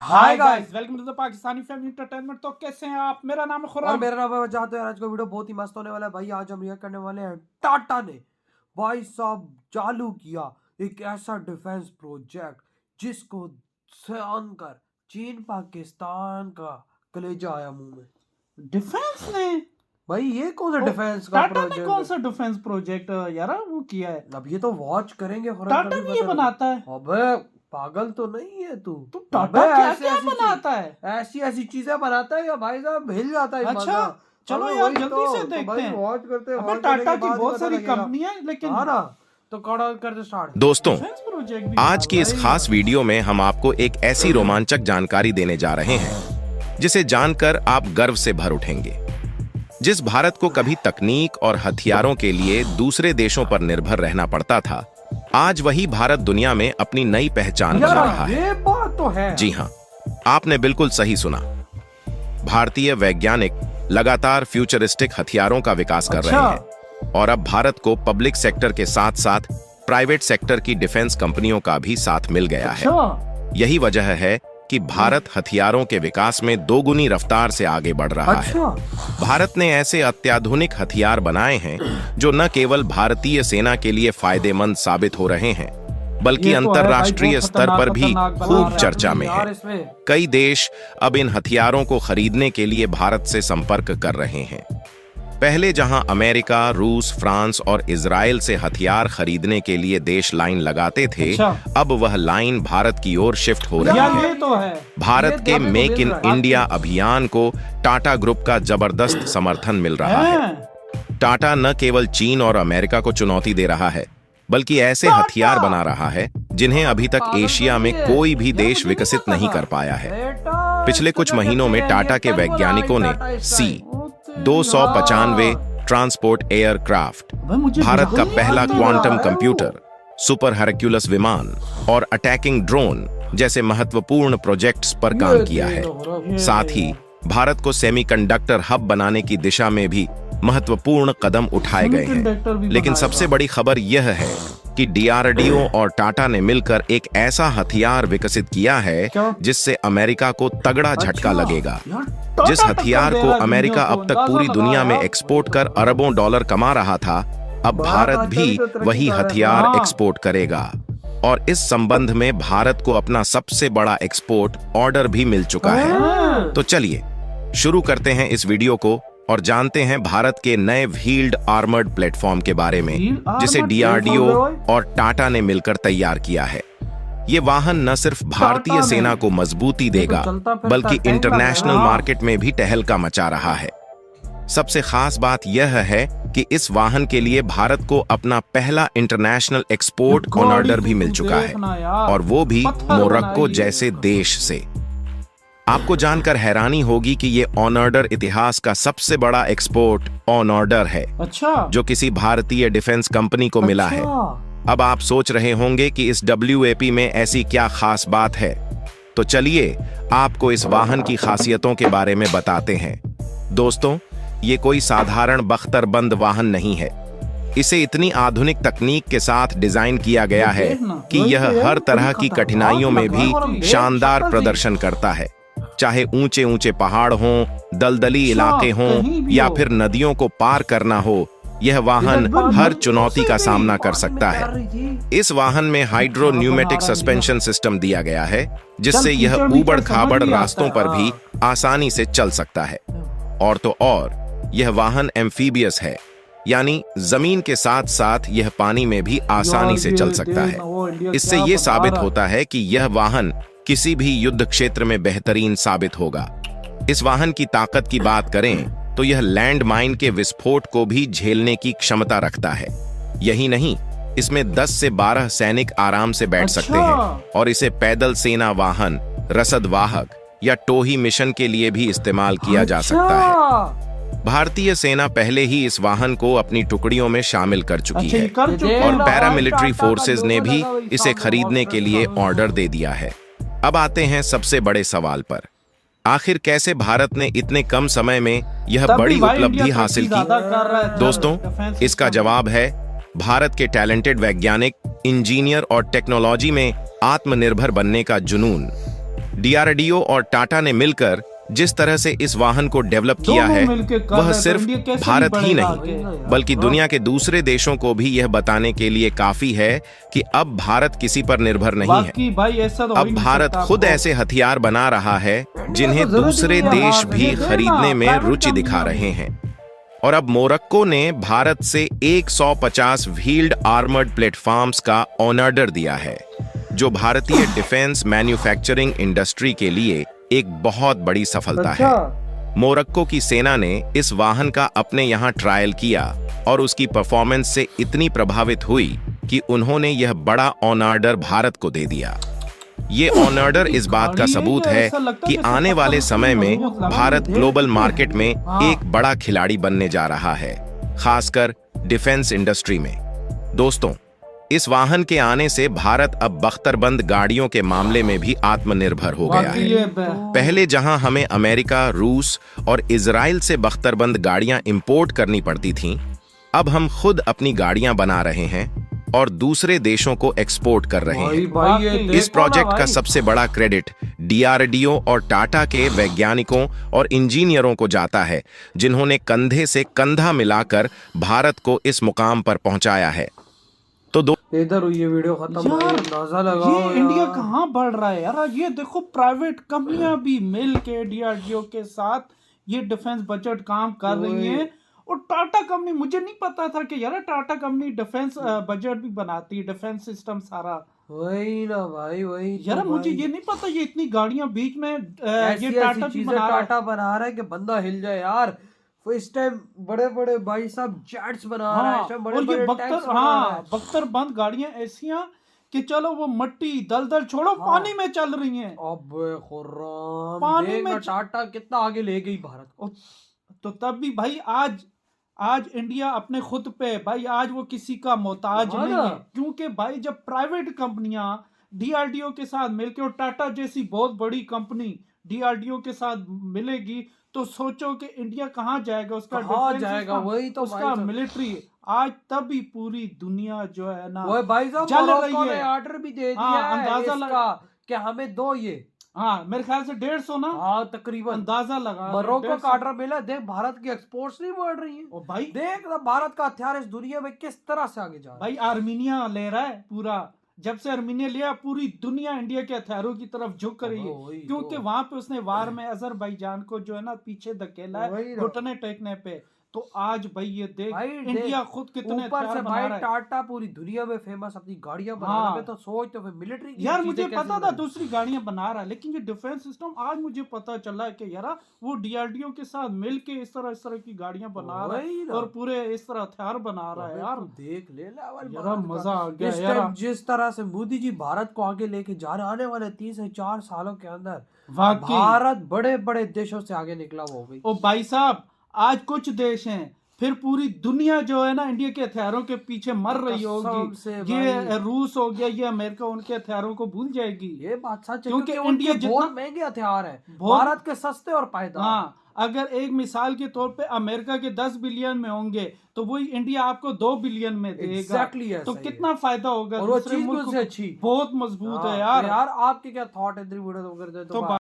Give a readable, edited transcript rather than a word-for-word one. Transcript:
Hi guys, welcome to the Pakistani family entertainment. तो कैसे हैं आप? मेरा नाम है खुर्रम और मेरा नाम है वजाहत। तो यार आज का वीडियो बहुत ही मस्त होने वाला है भाई। आज हम रिएक्ट करने वाले हैं टाटा ने भाई साहब चालू किया एक ऐसा डिफेंस प्रोजेक्ट जिसको जानकर चीन पाकिस्तान का कलेजा आया मुंह में। डिफेंस ने भाई ये कौन सा डिफेंस का टाटा ने प्रोजेक्ट? कौन सा डिफेंस प्रोजेक्ट यार वो किया है? अब ये तो वॉच करेंगे। टाटा ने ये बनाता है? अबे पागल तो नहीं है तू? टाटा क्या क्या बनाता है? ऐसी चीजें बनाता है या भाई साहब हिल जाता है। अच्छा चलो यार जल्दी से देखते हैं। वॉच करते हैं। अबे टाटा की बहुत सारी कंपनियां हैं लेकिन हाँ ना, तो कौन करते स्टार्ट। दोस्तों, आज की इस खास वीडियो में हम आपको एक ऐसी रोमांचक जानकारी देने जा रहे हैं जिसे जानकर आप गर्व से भर उठेंगे। जिस भारत को कभी तकनीक और हथियारों के लिए दूसरे देशों पर निर्भर रहना पड़ता था, आज वही भारत दुनिया में अपनी नई पहचान बना रहा है। ये बात तो है। जी हाँ, आपने बिल्कुल सही सुना। भारतीय वैज्ञानिक लगातार फ्यूचरिस्टिक हथियारों का विकास कर रहे हैं और अब भारत को पब्लिक सेक्टर के साथ साथ प्राइवेट सेक्टर की डिफेंस कंपनियों का भी साथ मिल गया है। यही वजह है कि भारत हथियारों के विकास में दोगुनी रफ्तार से आगे बढ़ रहा है। भारत ने ऐसे अत्याधुनिक हथियार बनाए हैं जो न केवल भारतीय सेना के लिए फायदेमंद साबित हो रहे हैं, बल्कि अंतर्राष्ट्रीय स्तर पर भी खूब चर्चा में है। कई देश अब इन हथियारों को खरीदने के लिए भारत से संपर्क कर रहे हैं। पहले जहां अमेरिका, रूस, फ्रांस और इजराइल से हथियार खरीदने के लिए देश लाइन लगाते थे, अब वह लाइन भारत की ओर शिफ्ट हो रही है। भारत के मेक इन इंडिया अभियान को टाटा ग्रुप का जबरदस्त समर्थन मिल रहा है। टाटा न केवल चीन और अमेरिका को चुनौती दे रहा है, बल्कि ऐसे हथियार बना रहा है जिन्हें अभी तक एशिया में कोई भी देश विकसित नहीं कर पाया है। पिछले कुछ महीनों में टाटा के वैज्ञानिकों ने C-295 ट्रांसपोर्ट एयरक्राफ्ट, भारत का पहला क्वांटम कंप्यूटर, सुपर हरक्यूलस विमान और अटैकिंग ड्रोन जैसे महत्वपूर्ण प्रोजेक्ट्स पर काम किया है। साथ ही भारत को सेमीकंडक्टर हब बनाने की दिशा में भी महत्वपूर्ण कदम उठाए गए हैं। लेकिन सबसे बड़ी खबर यह है कि DRDO और टाटा ने मिलकर एक ऐसा हथियार विकसित किया है जिससे अमेरिका को तगड़ा झटका लगेगा। जिस हथियार को अमेरिका अब तक पूरी दुनिया में एक्सपोर्ट कर अरबों डॉलर कमा रहा था, अब भारत भी वही हथियार एक्सपोर्ट करेगा। और इस संबंध में भारत को अपना सबसे बड़ा एक्सपोर्ट ऑर्डर भी मिल चुका है। तो चलिए शुरू करते हैं इस वीडियो को और जानते हैं भारत के नए व्हील्ड आर्मर्ड प्लेटफॉर्म के बारे में, जिसे DRDO और टाटा ने मिलकर तैयार किया है। ये वाहन न सिर्फ भारतीय सेना को मजबूती देगा, बल्कि इंटरनेशनल मार्केट में भी टहलका मचा रहा है। सबसे खास बात यह है कि इस वाहन के लिए भारत को अपना पहला इंटरनेशनल एक्सपोर्ट ऑर्डर भी मिल चुका है, और वो भी मोरक्को जैसे देश से। आपको जानकर हैरानी होगी कि ये ऑन ऑर्डर इतिहास का सबसे बड़ा एक्सपोर्ट ऑन ऑर्डर है जो किसी भारतीय डिफेंस कंपनी को मिला है। अब आप सोच रहे होंगे कि इस WAP में ऐसी क्या खास बात है, तो चलिए आपको इस वाहन की खासियतों के बारे में बताते हैं। दोस्तों, ये कोई साधारण बख्तरबंद वाहन नहीं है। इसे इतनी आधुनिक तकनीक के साथ डिजाइन किया गया है कि यह हर तरह की कठिनाइयों में भी शानदार प्रदर्शन करता है। चाहे ऊंचे ऊंचे पहाड़ हों, दलदली इलाके हों या फिर नदियों को पार करना हो, यह वाहन हर चुनौती का सामना कर सकता है। इस वाहन में हाइड्रो न्यूमेटिक सस्पेंशन सिस्टम दिया गया है, जिससे यह ऊबड़ खाबड़ रास्तों पर भी आसानी से चल सकता है। और तो और यह वाहन एम्फीबियस है, यानी जमीन के साथ साथ यह पानी में भी आसानी से चल सकता है। इससे यह साबित होता है कि यह वाहन किसी भी युद्ध क्षेत्र में बेहतरीन साबित होगा। इस वाहन की ताकत की बात करें तो यह लैंड माइन के विस्फोट को भी झेलने की क्षमता रखता है। यही नहीं, इसमें 10 से 12 सैनिक आराम से बैठ सकते हैं और इसे पैदल सेना वाहन, रसद वाहक या टोही मिशन के लिए भी इस्तेमाल किया जा सकता है। भारतीय सेना पहले ही इस वाहन को अपनी टुकड़ियों में शामिल कर चुकी है और पैरामिलिट्री फोर्सेज ने भी इसे खरीदने के लिए ऑर्डर दे दिया है। अब आते हैं सबसे बड़े सवाल पर, आखिर कैसे भारत ने इतने कम समय में यह बड़ी उपलब्धि हासिल की? दोस्तों, इसका जवाब है भारत के टैलेंटेड वैज्ञानिक, इंजीनियर और टेक्नोलॉजी में आत्मनिर्भर बनने का जुनून। डीआरडीओ और टाटा ने मिलकर जिस तरह से इस वाहन को डेवलप किया दोनों है मिलके कर वह रहे तो सिर्फ इंडिया कैसे भारत ही बढ़ेगा नहीं आगे? बल्कि दुनिया के दूसरे देशों को भी यह बताने के लिए काफी है कि अब भारत किसी पर निर्भर नहीं है। बाकी भाई ऐसा तो हो अब ही नहीं भारत सकता खुद आपको। ऐसे हथियार बना रहा है जिन्हें को जरूरत ही दूसरे नहीं है, देश हाँ, भी ये देना, खरीदने में प्राइवेट रुचि दिखा कंपनियां रहे हैं। और अब मोरक्को ने भारत से 150 व्हील्ड आर्मर्ड प्लेटफॉर्म्स का ऑर्डर दिया है, जो भारतीय डिफेंस मैन्युफैक्चरिंग इंडस्ट्री के लिए एक बहुत बड़ी सफलता है। मोरक्को की सेना ने इस वाहन का अपने यहाँ ट्रायल किया और उसकी परफॉर्मेंस से इतनी प्रभावित हुई कि उन्होंने यह बड़ा ऑर्डर भारत को दे दिया। ये ऑर्डर इस बात का सबूत है कि आने वाले समय में भारत ग्लोबल मार्केट में एक बड़ा खिलाड़ी बनने जा रहा है, खासकर डिफेंस इंडस्ट्री में। दोस्तों, इस वाहन के आने से भारत अब बख्तरबंद गाड़ियों के मामले में भी आत्मनिर्भर हो गया बाकी है। ये पहले जहां हमें अमेरिका, रूस और इजराइल से बख्तरबंद गाड़ियां इंपोर्ट करनी पड़ती थीं, अब हम खुद अपनी गाड़ियां बना रहे हैं और दूसरे देशों को एक्सपोर्ट कर रहे हैं। इस प्रोजेक्ट का सबसे बड़ा क्रेडिट डीआरडीओ और टाटा के वैज्ञानिकों और इंजीनियरों को जाता है, जिन्होंने कंधे से कंधा मिलाकर भारत को इस मुकाम पर पहुंचाया है। तो इधर ये वीडियो खत्म हो गई, अंदाजा लगाओ ये इंडिया यार। कहाँ बढ़ रहा है यार। ये देखो प्राइवेट कंपनियां भी मिल के डीआरडीओ के साथ ये डिफेंस बजट काम कर रही हैं। और टाटा कंपनी, मुझे नहीं पता था कि यार टाटा कंपनी डिफेंस बजट भी बनाती है, डिफेंस सिस्टम सारा। वही ना भाई, वही तो यार मुझे भाई। ये नहीं पता ये इतनी गाड़ियां बीच में ऐसी ये ऐसी टाटा भी चीजें बना रहा है। टाटा बना रहा है कि बंदा हिल जाए यार। वो इस टाइम बड़े बड़े भाई साहब जेट्स बना रहा है, इस टाइम बड़े और ये बड़े टैंक्स बना रहा है। बख्तरबंद गाड़ियां ऐसियां कि चलो वो मट्टी दलदल छोड़ो, पानी में चल रही हैं। अब खुर्राम पानी देख में ना टाटा कितना आगे ले गई भारत को। तो तब भी भाई आज इंडिया अपने खुद पे भाई, आज वो किसी का मोहताज हाँ नहीं ना। है। क्योंकि भाई जब प्राइवेट कंपनियां डीआरडीओ के साथ मिलकर, और टाटा जैसी बहुत बड़ी कंपनी डीआरडीओ के साथ मिलेगी, तो सोचो कि इंडिया कहाँ जाएगा, उसका कहाँ डिफेंस जाएगा, सिस्टम, वही तो उसका भाई तो। मिलिट्री। आज तभी पूरी दुनिया जो है ना वो भाई साहब चल मोरक्को रही ने है। ऑर्डर भी दे दिया हाँ, है अंदाजा इसका कि हमें दो ये। हाँ मेरे ख्याल से 150 ना, हाँ तकरीबन अंदाजा लगा मोरक्को 150। का ऑर्डर मिला। देख भारत की एक्सपोर्ट्स नहीं बढ़ रही है। ओ भाई देख ना भारत का हथियार इस दुनिया में किस तरह से आगे जा रहा है। भाई आर्मीनिया ले रहा है पूरा। जब से आर्मीनिया लिया, पूरी दुनिया इंडिया के हथियारों की तरफ झुक रही है। वही क्योंकि तो। वहां पे उसने वार में अजरबैजान को जो है ना पीछे धकेला वही है, ना। घुटने टेकने पे। तो आज भाई ये देख भाई इंडिया खुद कितने ऊपर हथियार से बना भाई रहा है। टाटा पूरी दुनिया में फेमस अपनी गाड़ियां बना हाँ। रहा है। तो सोच तो फिर मिलिट्री की यार चीजें मुझे कैसे पता था बनाई? दूसरी गाड़ियां बना रहा है, लेकिन ये डिफेंस सिस्टम आज मुझे पता चला कि यार वो डीआरडीओ के साथ मिलके इस तरह की गाड़ियां बना रहा वही है, ना। और पूरे इस तरह हथियार बना रहा है अबे यार। तू देख ले लेवल यार भारत मजा का। आ गया इस यार। टाइम जिस तरह से मोदी जी भारत को आगे लेके जा रहे हैं, आने वाले 3 से 4 सालों के अंदर वाकई भारत बड़े बड़े देशों से आगे निकला हुआ हो गई। ओ भाई साहब, आज कुछ देश हैं, फिर पूरी दुनिया जो है ना इंडिया के हथियारों के पीछे मर रही कसम होगी। से ये भाई। रूस हो गया, ये अमेरिका उनके हथियारों को भूल जाएगी। ये बात सच है क्योंकि क्योंकि इंडिया उनके जितना- बहुत महंगे हथियार है, बहुत- भारत के सस्ते और पायदार। हाँ, अगर एक मिसाल के तौर पे अमेरिका के 10 बिलियन में होंगे, तो वही इंडिया आपको 2 बिलियन में देगा। Exactly ऐसा तो ही कितना फायदा होगा। और वो दूसरे चीज भी मुल्क उससे को अच्छी। बहुत मजबूत हाँ, है तो यार। यार आपके क्या थॉट है इधर वीडियो कर दे तो